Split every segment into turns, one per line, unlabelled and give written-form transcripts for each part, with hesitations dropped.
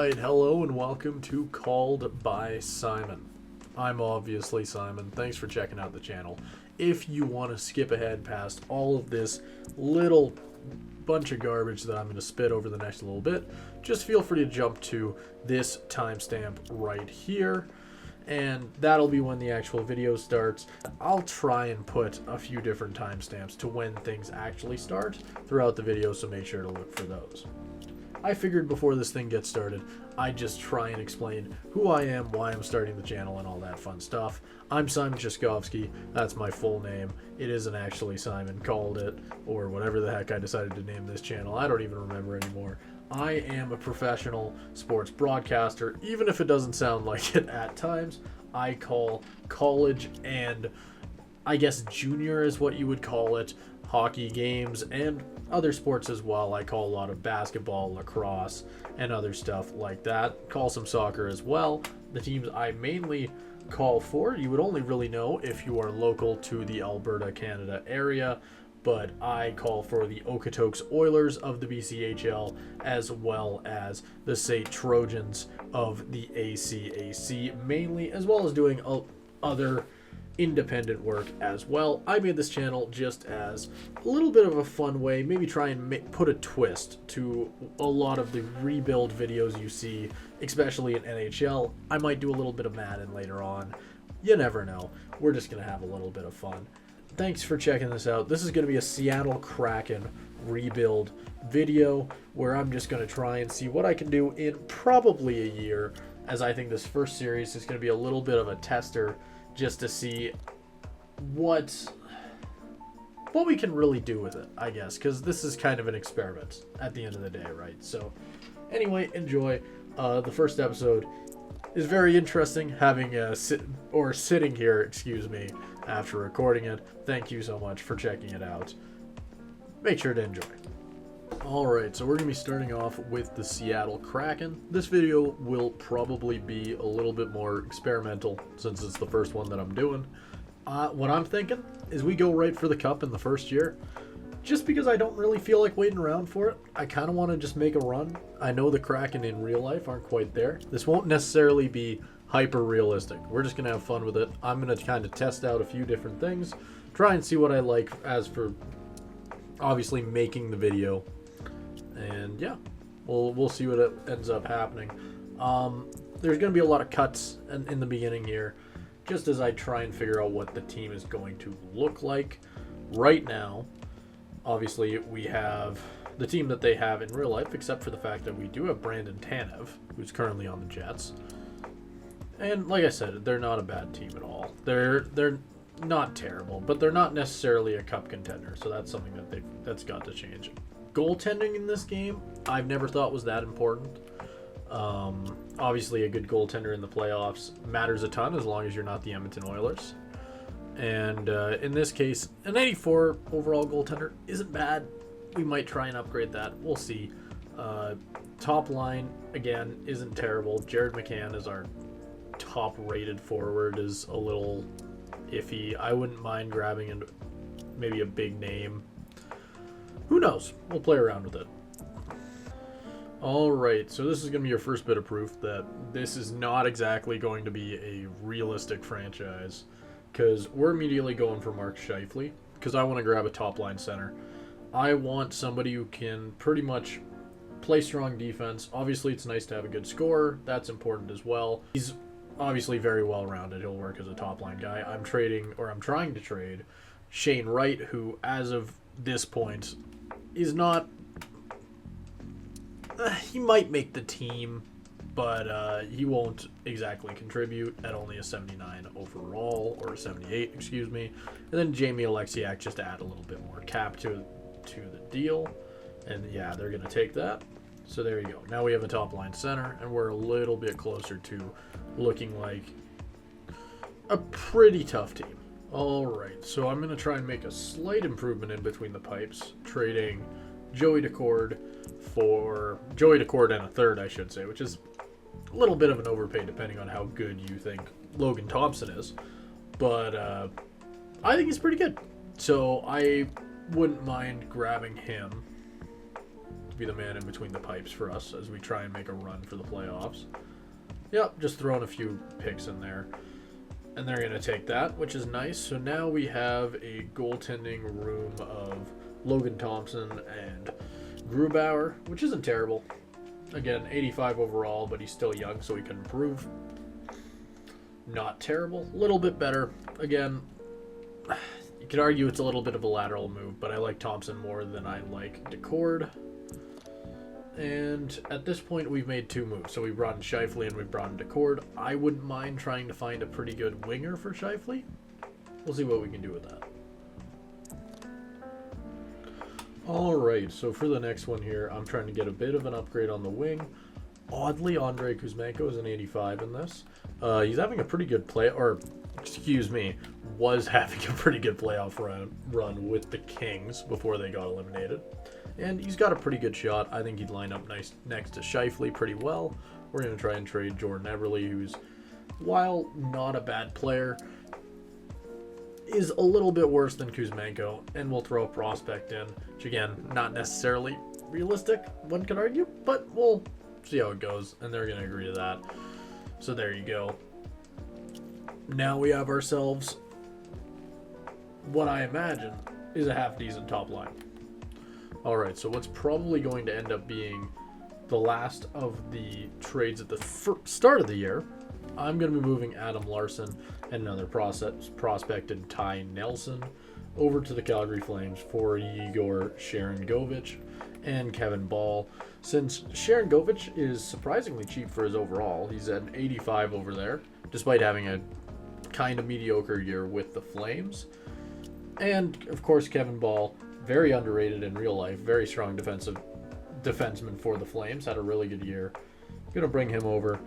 Alright, hello and welcome to Called by Simon. I'm obviously Simon. Thanks for checking out the channel. If you want to skip ahead past all of this little bunch of garbage that I'm going to spit over the next little bit, just feel free to jump to this timestamp right here. And that'll be when the actual video starts. I'll try and put a few different timestamps to when things actually start throughout the video, so make sure to look for those. I figured before this thing gets started, I'd just try and explain who I am, why I'm starting the channel, and all that fun stuff. I'm Simon Chaskovsky. That's my full name. It isn't actually Simon Called It, or whatever the heck I decided to name this channel. I don't even remember anymore. I am a professional sports broadcaster, even if it doesn't sound like it at times. I call college and I guess junior is what you would call it, hockey games, and other sports as well. I call a lot of basketball, lacrosse, and other stuff like that. Call some soccer as well. The teams I mainly call for, you would only really know if you are local to the Alberta, Canada area, but I call for the Okotoks Oilers of the BCHL, as well as the St. Trojans of the ACAC mainly, as well as doing other independent work as well. I made this channel just as a little bit of a fun way, maybe try and put a twist to a lot of the rebuild videos you see, especially in NHL. I might do a little bit of Madden later on. You never know. We're just going to have a little bit of fun. Thanks for checking this out. This is going to be a Seattle Kraken rebuild video where I'm just going to try and see what I can do in probably a year, as I think this first series is going to be a little bit of a tester just to see what we can really do with it, I guess, because this is kind of an experiment at the end of the day, right? So anyway, enjoy. The first episode is very interesting, having sitting here, excuse me, after recording it. Thank you so much for checking it out. Make sure to enjoy. Alright, so we're going to be starting off with the Seattle Kraken. This video will probably be a little bit more experimental since it's the first one that I'm doing. What I'm thinking is we go right for the cup in the first year. Just because I don't really feel like waiting around for it. I kind of want to just make a run. I know the Kraken in real life aren't quite there. This won't necessarily be hyper realistic. We're just going to have fun with it. I'm going to kind of test out a few different things. Try and see what I like as for obviously making the video. And yeah, we'll see what ends up happening. There's going to be a lot of cuts in the beginning here, just as I try and figure out what the team is going to look like. Right now, obviously, we have the team that they have in real life, except for the fact that we do have Brandon Tanev, who's currently on the Jets. And like I said, they're not a bad team at all. They're not terrible, but they're not necessarily a cup contender, so that's something that's got to change. Goaltending in this game, I've never thought was that important. Obviously, a good goaltender in the playoffs matters a ton as long as you're not the Edmonton Oilers. And in this case, an 84 overall goaltender isn't bad. We might try and upgrade that. We'll see. Top line, again, isn't terrible. Jared McCann is our top-rated forward, is a little iffy. I wouldn't mind grabbing maybe a big name. Who knows? We'll play around with it. Alright, so this is going to be your first bit of proof that this is not exactly going to be a realistic franchise, because we're immediately going for Mark Scheifele, because I want to grab a top-line center. I want somebody who can pretty much play strong defense. Obviously, it's nice to have a good scorer. That's important as well. He's obviously very well-rounded. He'll work as a top-line guy. I'm trying to trade Shane Wright, who, as of this point, is not... he might make the team, but he won't exactly contribute at only a 79 overall, or a 78, excuse me. And then Jamie Alexiak just to add a little bit more cap to the deal. And yeah, they're going to take that. So there you go. Now we have a top-line center, and we're a little bit closer to looking like a pretty tough team. Alright, so I'm going to try and make a slight improvement in between the pipes, trading Joey Daccord and a third, I should say, which is a little bit of an overpay depending on how good you think Logan Thompson is. But I think he's pretty good. So I wouldn't mind grabbing him. to be the man in between the pipes for us as we try and make a run for the playoffs. Yep, just throwing a few picks in there. And they're going to take that, which is nice. So now we have a goaltending room of Logan Thompson and Grubauer, which isn't terrible. Again, 85 overall, but he's still young, so he can improve. Not terrible. A little bit better. Again, you could argue it's a little bit of a lateral move, but I like Thompson more than I like Decord. And at this point, we've made 2 moves. So we brought in Scheifele and we brought in Decord. I wouldn't mind trying to find a pretty good winger for Scheifele. We'll see what we can do with that. Alright, so for the next one here, I'm trying to get a bit of an upgrade on the wing. Oddly, Andrei Kuzmenko is an 85 in this. He's having a pretty good play, or excuse me, was having a pretty good playoff run with the Kings before they got eliminated. And he's got a pretty good shot. I think he'd line up nice next to Scheifele pretty well. We're going to try and trade Jordan Eberle, who's, while not a bad player, is a little bit worse than Kuzmenko. And we'll throw a prospect in, which again, not necessarily realistic, one could argue, but we'll see how it goes. And they're going to agree to that. So there you go. Now we have ourselves what I imagine is a half-decent top line. Alright, so what's probably going to end up being the last of the trades at the start of the year, I'm going to be moving Adam Larson and another prospect in Ty Nelson over to the Calgary Flames for Igor Sharangovich and Kevin Ball. Since Sharangovich is surprisingly cheap for his overall, he's at an 85 over there, despite having a kind of mediocre year with the Flames. And, of course, Kevin Ball, very underrated in real life, very strong defenseman for the Flames, had a really good year. Gonna bring him over.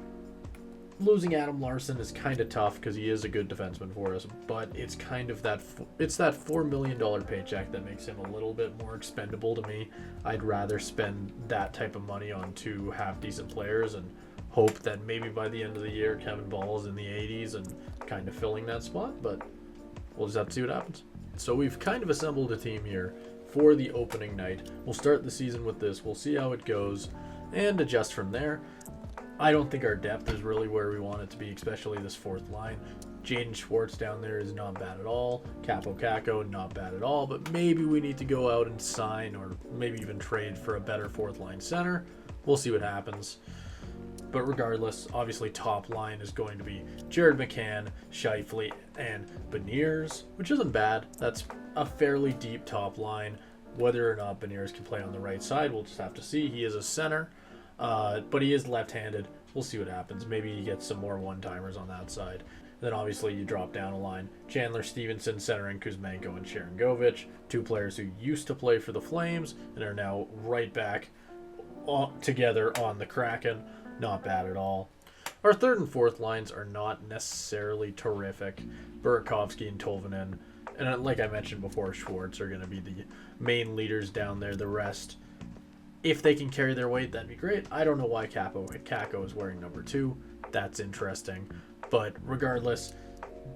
Losing Adam Larson is kind of tough because he is a good defenseman for us, but it's kind of that $4 million paycheck that makes him a little bit more expendable to me. I'd rather spend that type of money on 2 half-decent players and hope that maybe by the end of the year Kevin Ball is in the 80s and kind of filling that spot, but we'll just have to see what happens. So we've kind of assembled a team here for the opening night. We'll start the season with this. We'll see how it goes and adjust from there. I don't think our depth is really where we want it to be, especially this 4th line. Jaden Schwartz down there is not bad at all. Capo Caco, not bad at all. But maybe we need to go out and sign or maybe even trade for a better 4th line center. We'll see what happens. But regardless, obviously top line is going to be Jared McCann, Scheifele, and Beniers, which isn't bad. That's a fairly deep top line. Whether or not Beniers can play on the right side, we'll just have to see. He is a center, but he is left-handed. We'll see what happens. Maybe he gets some more one-timers on that side. Then obviously you drop down a line. Chandler Stevenson centering Kuzmenko and Sharangovich, 2 players who used to play for the Flames and are now right back together on the Kraken. Not bad at all. Our 3rd and 4th lines are not necessarily terrific. Burakovsky and Tolvanen, and like I mentioned before, Schwartz are going to be the main leaders down there. The rest, if they can carry their weight, that'd be great. I don't know why Caco is wearing number 2. That's interesting. But regardless,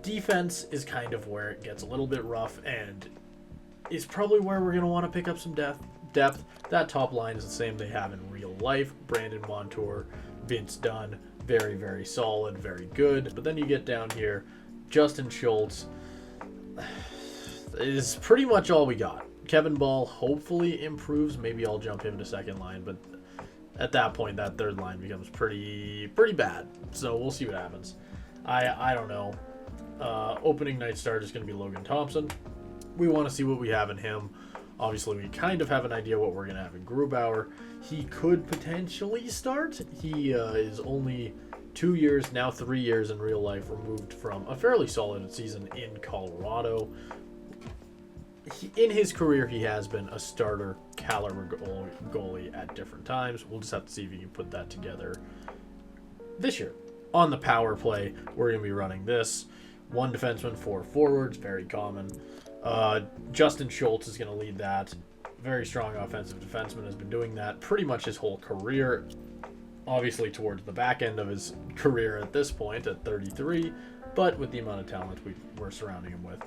defense is kind of where it gets a little bit rough and is probably where we're going to want to pick up some depth. That top line is the same they have in real life. Brandon Montour, Vince Dunn, very, very solid, very good. But then you get down here, Justin Schultz is pretty much all we got. Kevin Ball hopefully improves. Maybe I'll jump him to 2nd line, but at that point, that 3rd line becomes pretty bad. So we'll see what happens. I don't know. Opening night start is going to be Logan Thompson. We want to see what we have in him. Obviously, we kind of have an idea what we're going to have in Grubauer. He could potentially start. He is only 2 years, now 3 years in real life, removed from a fairly solid season in Colorado. In his career, he has been a starter caliber goalie at different times. We'll just have to see if he can put that together this year. On the power play, we're going to be running this. 1 defenseman, 4 forwards, very common. Justin Schultz is going to lead that. Very strong offensive defenseman, has been doing that pretty much his whole career. Obviously towards the back end of his career at this point at 33, but with the amount of talent we're surrounding him with,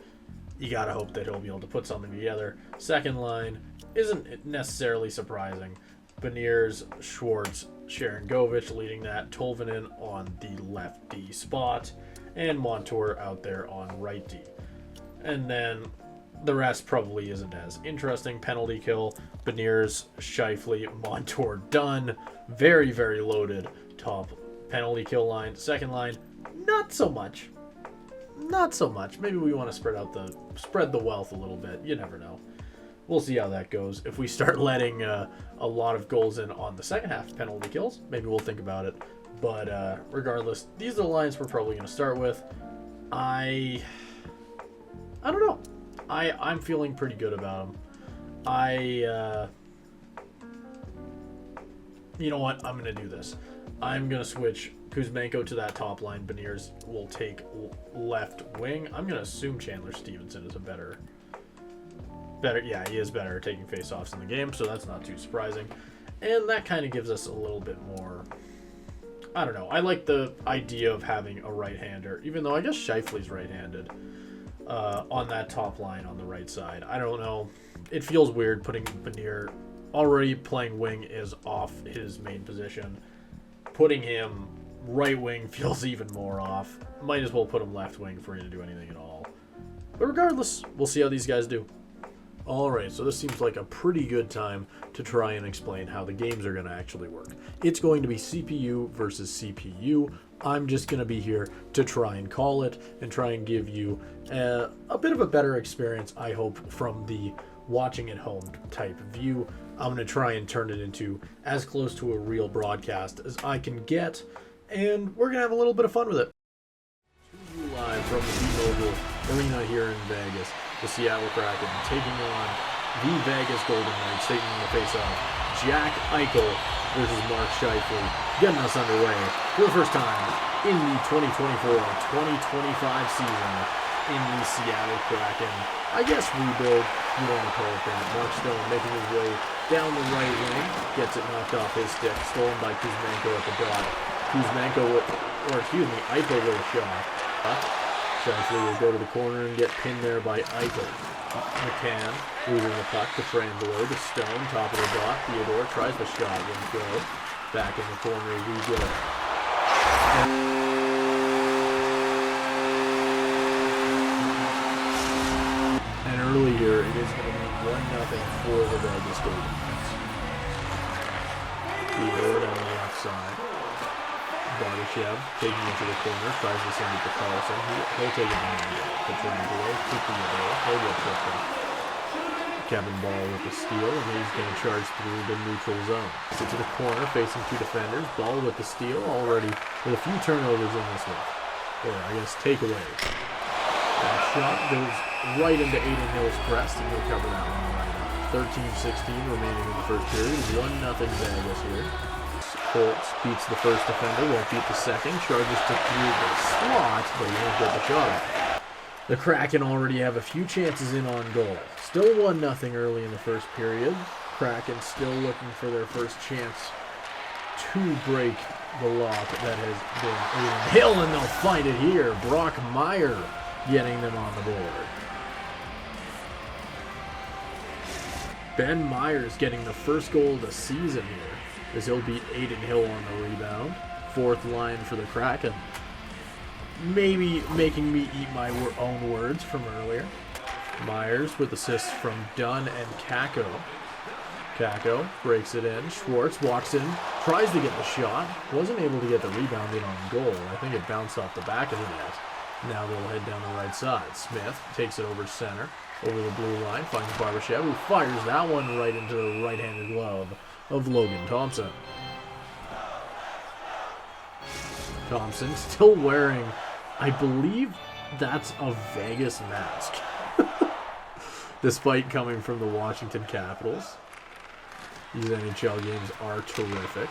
you got to hope that he'll be able to put something together. 2nd line isn't necessarily surprising. Beniers, Schwartz, Sharangovich leading that, Tolvanen on the left D spot, and Montour out there on right D. And then the rest probably isn't as interesting. Penalty kill, Beniers, Scheifele, Montour done. Very, very loaded top penalty kill line. Second line, not so much. Not so much. Maybe we want to spread the wealth a little bit. You never know. We'll see how that goes. If we start letting a lot of goals in on the second half penalty kills, maybe we'll think about it. But regardless, these are the lines we're probably going to start with. I don't know. I'm feeling pretty good about them. You know what? I'm going to do this. I'm going to switch Kuzmenko to that top line. Beniers will take left wing. I'm going to assume Chandler Stevenson is a better. Yeah, he is better at taking faceoffs in the game, so that's not too surprising. And that kind of gives us a little bit more. I don't know. I like the idea of having a right-hander, even though I guess Scheifele's right-handed, on that top line on the right side. I don't know. It feels weird putting Benier, already playing wing, is off his main position. Putting him right wing feels even more off. Might as well put him left wing for you to do anything at all. But regardless, we'll see how these guys do. Alright, so this seems like a pretty good time to try and explain how the games are going to actually work. It's going to be CPU versus CPU. I'm just going to be here to try and call it and try and give you a bit of a better experience, I hope, from the watching at home type view. I'm going to try and turn it into as close to a real broadcast as I can get, and we're going to have a little bit of fun with it. Live from the T-Mobile Arena here in Vegas. The Seattle Kraken taking on the Vegas Golden Knights, taking the face-off. Jack Eichel versus Mark Scheifele, getting us underway for the first time in the 2024-2025 season in the Seattle Kraken. I guess rebuild, you want to call it that. Mark Stone making his way down the right wing, gets it knocked off his stick, stolen by Kuzmenko at the dot. Eichel with a shot. Scheifele will go to the corner and get pinned there by Eichel. McCann losing the puck to Frangelo to Stone, top of the dot. Theodore tries the shot, won't go. Back in the corner, we go. And early here, it is going to be 1-0 for the Vegas Golden Knights. Theodore down the left side. Barbashev taking it to the corner, tries to send it to Carlson. He'll take it down to Frangelo, to Theodore. He'll get tripped up. Kevin Ball with the steal, and he's going to charge through the neutral zone. Get to the corner, facing two defenders. Ball with the steal, already with a few turnovers in this one. Or, I guess, takeaways. That shot goes right into Aiden Hill's crest, and he'll cover that one right up. 13-16 remaining in the first period. 1-0 Vegas here. Colts beats the first defender, won't beat the second. Charges to through the slot, but won't get the shot. The Kraken already have a few chances in on goal. Still 1-0 early in the first period. Kraken still looking for their first chance to break the lock that has been Aiden Hill, and they'll find it here. Brock Meyer getting them on the board. Ben Myers getting the first goal of the season here, as he'll beat Aiden Hill on the rebound. Fourth line for the Kraken. Maybe making me eat my own words from earlier. Myers with assists from Dunn and Kako. Kako breaks it in. Schwartz walks in, tries to get the shot. Wasn't able to get the rebound in on goal. I think it bounced off the back of the net. Now they'll head down the right side. Smith takes it over center, over the blue line, finds Barbashev, who fires that one right into the right-handed glove of Logan Thompson. Thompson still wearing, I believe that's a Vegas mask. Despite coming from the Washington Capitals. These NHL games are terrific.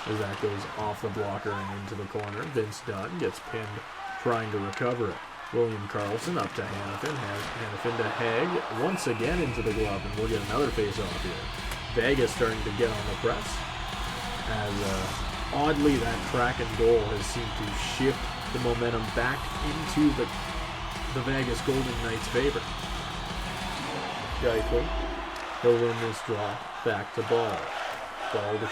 As that goes off the blocker and into the corner. Vince Dunn gets pinned trying to recover it. William Karlsson up to Hannafin. Hannafin to Haig. Once again into the glove, and we'll get another face-off here. Vegas starting to get on the press. As oddly that Kraken goal has seemed to shift the momentum back into the Vegas Golden Knights' favor. Scheifele, he'll win this draw back to Ball. Ball to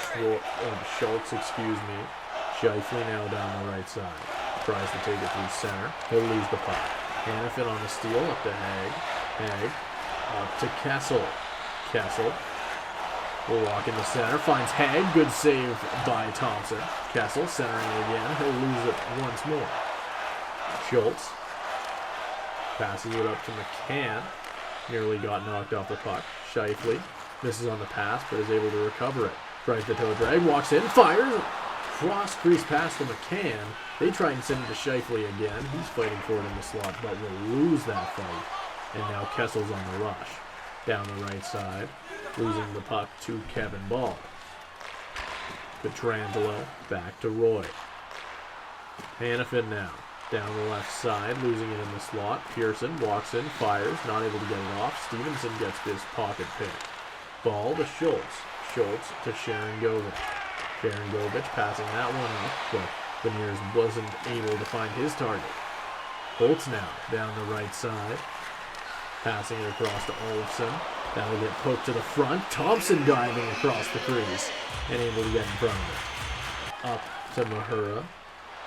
Schultz, excuse me. Scheifele now down the right side. Tries to take it through center. He'll lose the puck. Hannafin on the steal, up to Haig. Haig, up to Kessel. Kessel will walk into center, finds Haig. Good save by Thompson. Kessel centering again. He'll lose it once more. Schultz passes it up to McCann. Nearly got knocked off the puck. Scheifele misses on the pass, but is able to recover it. Tries the toe drag, walks in, fires. Cross crease pass to McCann. They try and send it to Scheifele again. He's fighting for it in the slot, but will lose that fight. And now Kessel's on the rush. Down the right side, losing the puck to Kevin Ball. Petrangelo back to Roy. Hannafin now. Down the left side, losing it in the slot. Pearson walks in, fires, not able to get it off. Stevenson gets this pocket pick. Ball to Schultz. Schultz to Sharangovich. Sharangovich passing that one up, but Beniers wasn't able to find his target. Holtz now down the right side. Passing it across to Olofsson. That'll get poked to the front. Thompson diving across the crease and able to get in front of it. Up to Mahura.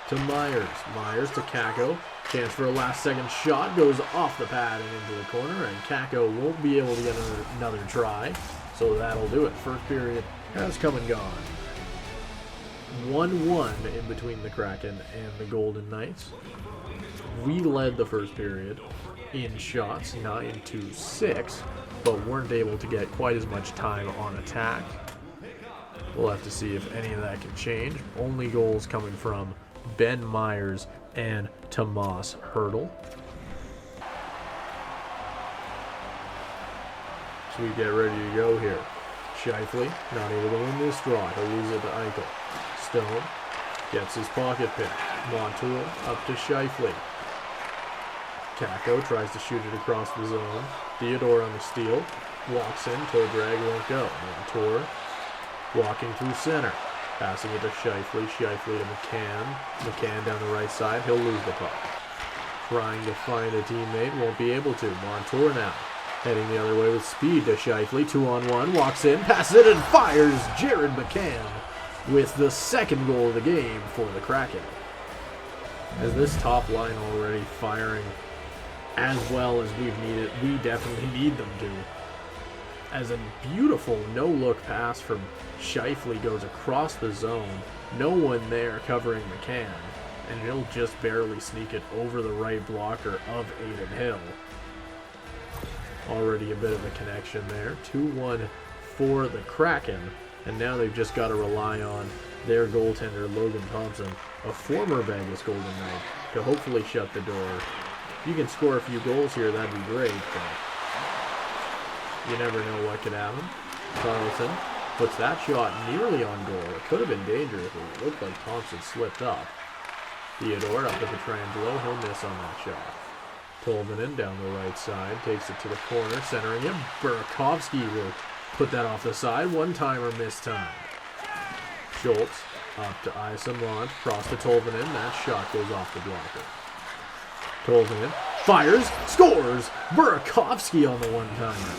To Myers. Myers to Kakko. Chance for a last-second shot. Goes off the pad and into the corner, and Kakko won't be able to get another try. So that'll do it. First period has come and gone. 1-1 in between the Kraken and the Golden Knights. We led the first period in shots, 9-6, but weren't able to get quite as much time on attack. We'll have to see if any of that can change. Only goals coming from Ben Myers and Tomas Hertl. So we get ready to go here. Scheifele not able to win this draw. He'll lose it to Eichel. Stone gets his pocket pick. Montour up to Scheifele. Kakko tries to shoot it across the zone. Theodore on the steal. Walks in. Toe drag won't go. Montour walking through center. Passing it to Scheifele. Scheifele to McCann. McCann down the right side. He'll lose the puck. Trying to find a teammate. Won't be able to. Montour now. Heading the other way with speed to Scheifele. 2-on-1. Walks in. Passes it and fires. Jared McCann with the second goal of the game for the Kraken. As this top line already firing as well as we definitely need them to. As a beautiful no-look pass from Scheifele goes across the zone. No one there covering McCann. And he'll just barely sneak it over the right blocker of Aiden Hill. Already a bit of a connection there. 2-1 for the Kraken. And now they've just got to rely on their goaltender, Logan Thompson, a former Vegas Golden Knight, to hopefully shut the door. If you can score a few goals here, that'd be great, but you never know what could happen. Carlson puts that shot nearly on goal. It could have been dangerous. It looked like Thompson slipped up. Theodore up to Petrangelo. He'll miss on that shot. Tolvanen down the right side. Takes it to the corner. Centering him. Burakovsky will put that off the side. One-timer mistimed. Schultz up to Isamont. Cross to Tolvanen. That shot goes off the blocker. Tolvanen fires. Scores! Burakovsky on the one-timer.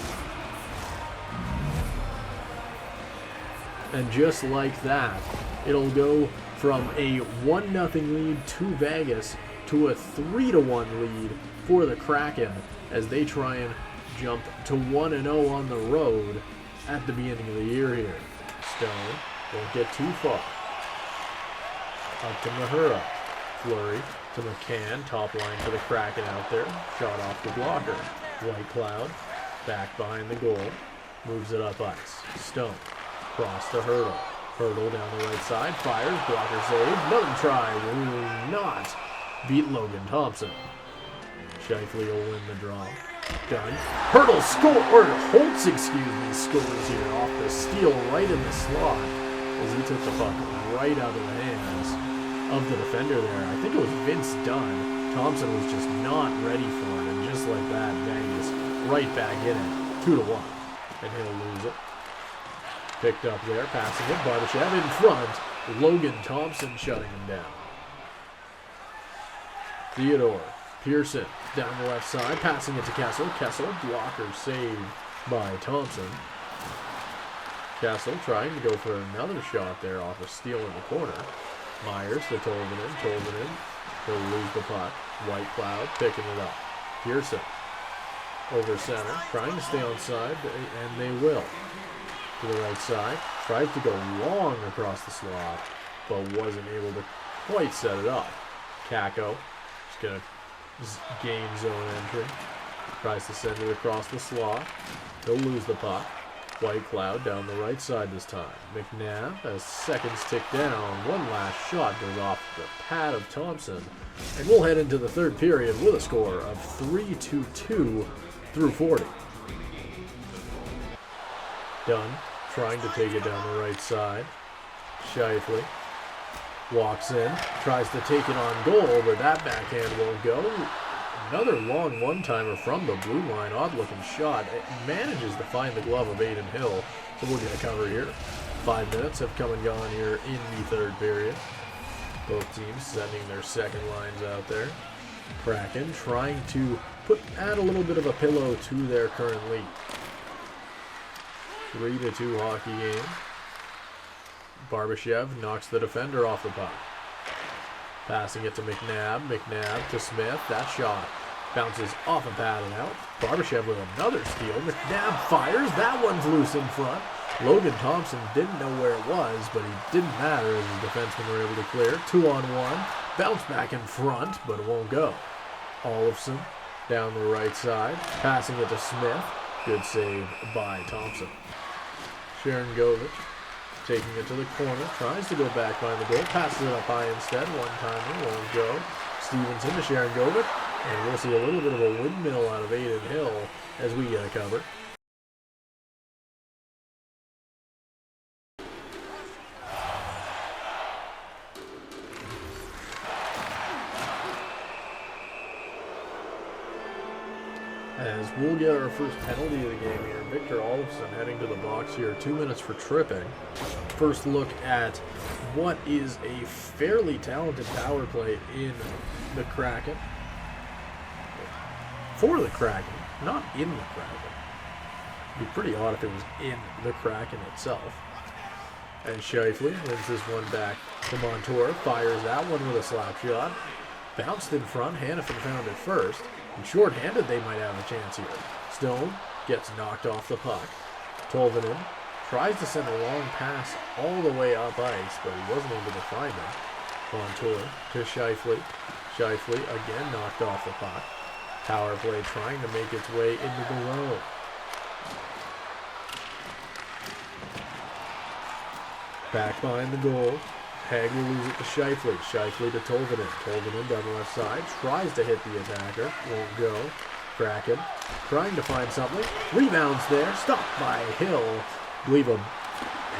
And just like that, it'll go from a 1-0 lead to Vegas to a 3-1 lead for the Kraken as they try and jump to 1-0 on the road at the beginning of the year here. Stone won't get too far. Up to Mahura. Flurry to McCann. Top line for the Kraken out there. Shot off the blocker. White Cloud back behind the goal. Moves it up ice. Stone. Cross to Hertl. Hertl down the right side. Fires. Blocker save. Another try. Will not beat Logan Thompson. Scheifele will win the draw. Done. Hertl score, or Holtz, scores here off the steal right in the slot as he took the puck right out of the hands of the defender there. I think it was Vince Dunn. Thompson was just not ready for it, and just like that, Vegas right back in it. 2-1. And he'll lose it. Picked up there, passing it. Barbashev in front. Logan Thompson shutting him down. Theodore. Pearson down the left side, passing it to Kessel. Kessel, blocker saved by Thompson. Kessel trying to go for another shot there off a steal in the corner. Myers to Tolvanen. He'll lose the puck. White Cloud picking it up. Pearson over center, trying to stay on side, and they will. To the right side, tries to go long across the slot, but wasn't able to quite set it up. Kako just gonna game zone entry. Tries to send it across the slot. He'll lose the puck. White Cloud down the right side this time. McNabb, as seconds tick down, one last shot goes off the pad of Thompson. And we'll head into the third period with a score of 3-2 through 40. Dunn trying to take it down the right side. Shifley walks in, tries to take it on goal, but that backhand won't go. Another long one-timer from the blue line. Odd-looking shot. It manages to find the glove of Aiden Hill. So we'll get a cover here. 5 minutes have come and gone here in the third period. Both teams sending their second lines out there. Kraken trying to add a little bit of a pillow to their current lead. 3-2 hockey game. Barbashev knocks the defender off the puck. Passing it to McNabb. McNabb to Smith. That shot bounces off a pad and out. Barbashev with another steal. McNabb fires. That one's loose in front. Logan Thompson didn't know where it was, but it didn't matter as the defensemen were able to clear. 2-on-1. Bounce back in front, but it won't go. Olofsson down the right side. Passing it to Smith. Good save by Thompson. Sharangovich taking it to the corner, tries to go back behind the goal, passes it up high instead, one-timer, won't go. Stevenson to Sharangovich, and we'll see a little bit of a windmill out of Aiden Hill as we get a cover. As we'll get our first penalty of the game here. Victor Olofsson heading to the box here. 2 minutes for tripping. First look at what is a fairly talented power play in the Kraken. For the Kraken, not in the Kraken. It'd be pretty odd if it was in the Kraken itself. And Shifley wins this one back to Montour. Fires that one with a slap shot. Bounced in front. Hannafin found it first. And short-handed, they might have a chance here. Stone gets knocked off the puck. Tolvanen tries to send a long pass all the way up ice, but he wasn't able to find him. Montour to Shifley. Shifley again knocked off the puck. Power play trying to make its way into the zone. Back behind the goal. Hag will lose it to Shifley. Shifley to Tolvanen. Tolvanen down the left side. Tries to hit the attacker. Won't go. Kraken trying to find something. Rebounds there. Stopped by Hill. I believe a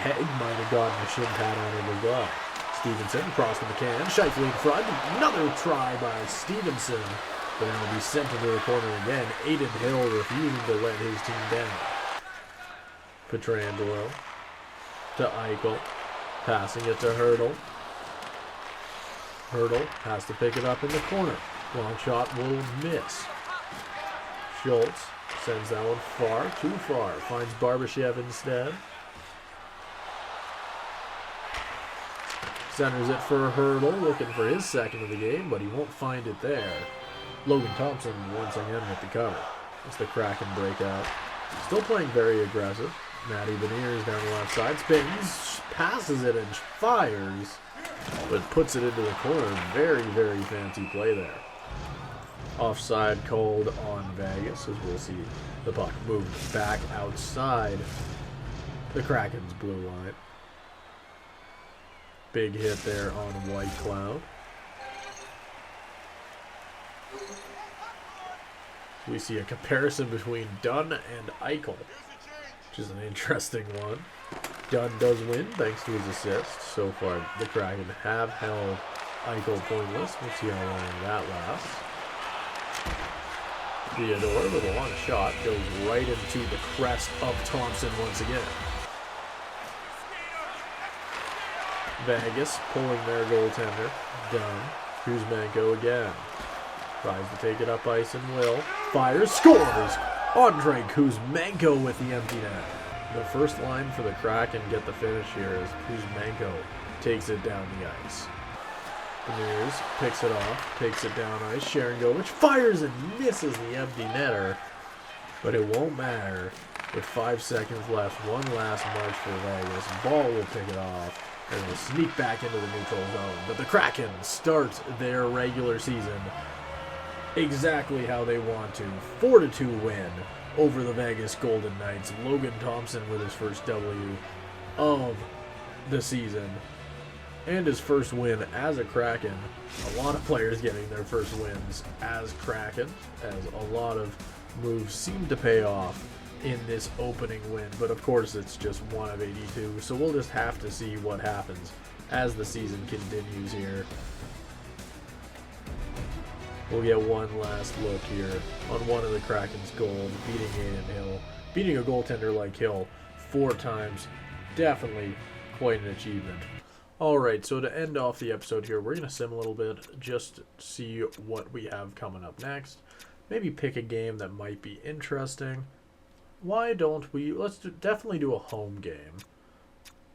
Hag might have gotten a shin pad on him as well. Stevenson across the McCann. Shifley in front. Another try by Stevenson. But then will be sent into the corner again. Aiden Hill refusing to let his team down. Pietrangelo to Eichel. Passing it to Hurdle. Hurdle has to pick it up in the corner. Long shot will miss. Schultz sends that one far, too far. Finds Barbashev instead. Centers it for Hurdle, looking for his second of the game, but he won't find it there. Logan Thompson once again with the cover. As the Kraken break out. Still playing very aggressive. Matty Beniers down the left side. Spins, passes it, and fires, but puts it into the corner. Very, very fancy play there. Offside called on Vegas, as we'll see the puck moved back outside the Kraken's blue line. Big hit there on White Cloud. We see a comparison between Dunn and Eichel, which is an interesting one. Dunn does win thanks to his assist. So far, the Kraken have held Eichel pointless. We'll see how long that lasts. Theodore with a long shot goes right into the crest of Thompson once again. Vegas pulling their goaltender. Dunn. Kuzmenko again. Tries to take it up ice and will. Fires, scores! Andrei Kuzmenko with the empty net. The first line for the Kraken get the finish here is Kuzmenko takes it down the ice. Beniers picks it off, takes it down ice. Sharangovich fires and misses the empty netter, but it won't matter. With 5 seconds left, one last march for Vegas. Ball will pick it off and will sneak back into the neutral zone. But the Kraken start their regular season exactly how they want to. 4-2 win over the Vegas Golden Knights. Logan Thompson with his first W of the season and his first win as a Kraken. A lot of players getting their first wins as Kraken, as a lot of moves seem to pay off in this opening win, but of course it's just 1 of 82, so we'll just have to see what happens as the season continues here. We'll get one last look here on one of the Kraken's goals, beating Aiden Hill. Beating a goaltender like Hill 4 times, definitely quite an achievement. Alright, so to end off the episode here, we're going to sim a little bit, just see what we have coming up next. Maybe pick a game that might be interesting. Why don't we, definitely do a home game.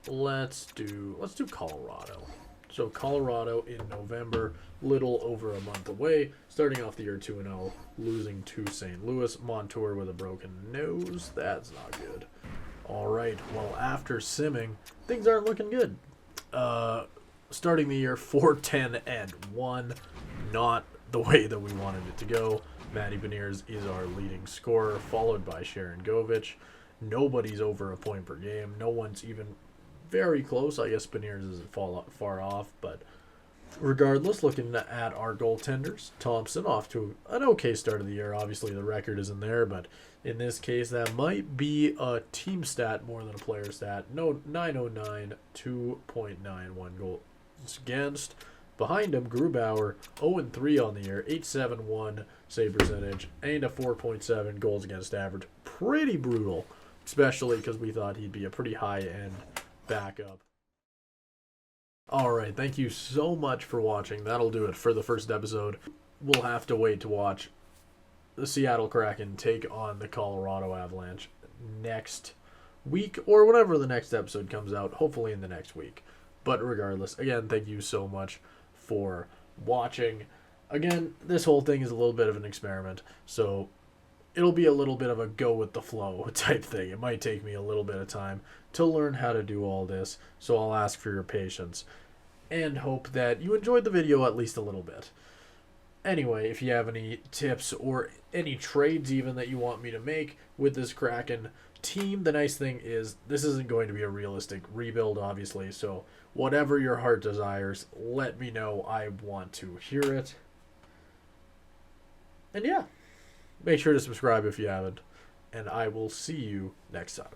Let's do Colorado. So Colorado in November, little over a month away, starting off the year 2-0, losing to St. Louis. Montour with a broken nose, that's not good. Alright, well after simming, things aren't looking good. Starting the year 4-10-1, not the way that we wanted it to go. Matty Beniers is our leading scorer, followed by Sharangovich. Nobody's over a point per game. No one's even very close. I guess Beniers isn't far off, but regardless, looking at our goaltenders, Thompson off to an okay start of the year. Obviously, the record isn't there, but in this case, that might be a team stat more than a player stat. No, 909, 2.91 goals against. Behind him, Grubauer, 0-3 on the year, 8.71 save percentage, and a 4.7 goals against average. Pretty brutal, especially because we thought he'd be a pretty high-end backup. Alright, thank you so much for watching. That'll do it for the first episode. We'll have to wait to watch the Seattle Kraken take on the Colorado Avalanche next week, or whenever the next episode comes out, hopefully in the next week. But regardless, again, thank you so much for watching. Again, this whole thing is a little bit of an experiment, so it'll be a little bit of a go with the flow type thing. It might take me a little bit of time to learn how to do all this, so I'll ask for your patience and hope that you enjoyed the video at least a little bit. Anyway, if you have any tips or any trades even that you want me to make with this Kraken team, the nice thing is this isn't going to be a realistic rebuild, obviously, so whatever your heart desires, let me know. I want to hear it. And yeah, make sure to subscribe if you haven't, and I will see you next time.